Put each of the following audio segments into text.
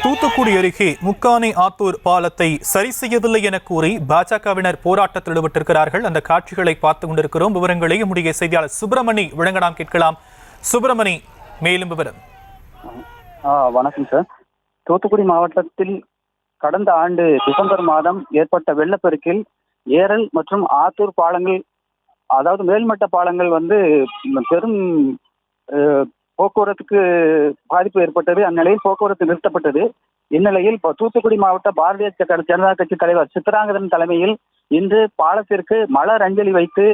தூத்துக்குடி அருகே முக்கானி ஆத்தூர் பாலத்தை சரி செய்யவில்லை என கூறி பாஜகவினர் போராட்டத்தில் ஈடுபட்டிருக்கிறார்கள். அந்த காட்சிகளை பார்த்துக் கொண்டிருக்கிறோம். விவரங்களை நம்முடைய செய்தியாளர் சுப்பிரமணி வழங்க நாம் கேட்கலாம். சுப்பிரமணி, மேலும் விவரம். வணக்கம் சார். தூத்துக்குடி மாவட்டத்தில் கடந்த ஆண்டு டிசம்பர் மாதம் ஏற்பட்ட வெள்ளப்பெருக்கில் ஏரல் மற்றும் ஆத்தூர் பாலங்கள், அதாவது மேல்மட்ட பாலங்கள் பெரும் போக்குவரத்துக்கு பாதிப்பு ஏற்பட்டது. அந்நிலையில் போக்குவரத்து நிறுத்தப்பட்டது. இந்நிலையில் தூத்துக்குடி மாவட்ட பாரதிய ஜனதா கட்சி தலைவர் சித்தராங்கதன் தலைமையில் இன்று பாலத்திற்கு மலர் அஞ்சலி வைத்து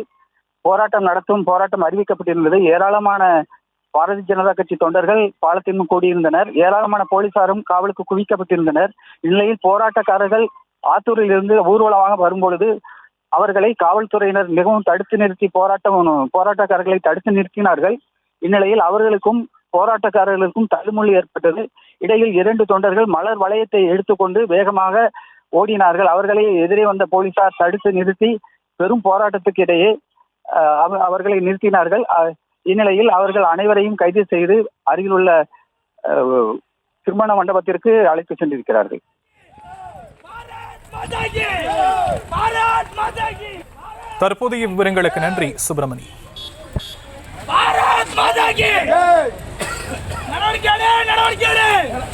போராட்டம் அறிவிக்கப்பட்டிருந்தது. ஏராளமான பாரதிய ஜனதா கட்சி தொண்டர்கள் பாலத்தின் முன் கூடியிருந்தனர். ஏராளமான போலீசாரும் காவலுக்கு குவிக்கப்பட்டிருந்தனர். இந்நிலையில் போராட்டக்காரர்கள் ஆத்தூரில் இருந்து ஊர்வலமாக வரும்பொழுது அவர்களை காவல்துறையினர் மிகவும் தடுத்து நிறுத்தி போராட்டக்காரர்களை தடுத்து நிறுத்தினார்கள். இந்நிலையில் அவர்களுக்கும் போராட்டக்காரர்களுக்கும் தள்ளுமுள்ளி ஏற்பட்டது. இடையில் 2 தொண்டர்கள் மலர் வளையத்தை எடுத்துக்கொண்டு வேகமாக ஓடினார்கள். அவர்களை எதிரே வந்த போலீசார் தடுத்து நிறுத்தி பெரும் போராட்டத்துக்கு இடையே அவர்களை நிறுத்தினார்கள். இந்நிலையில் அவர்கள் அனைவரையும் கைது செய்து அருகில் உள்ள திருமண மண்டபத்திற்கு அழைத்து சென்றிருக்கிறார்கள். தற்போதைய விவரங்களுக்கு நன்றி சுப்பிரமணி. भारत माता की जय।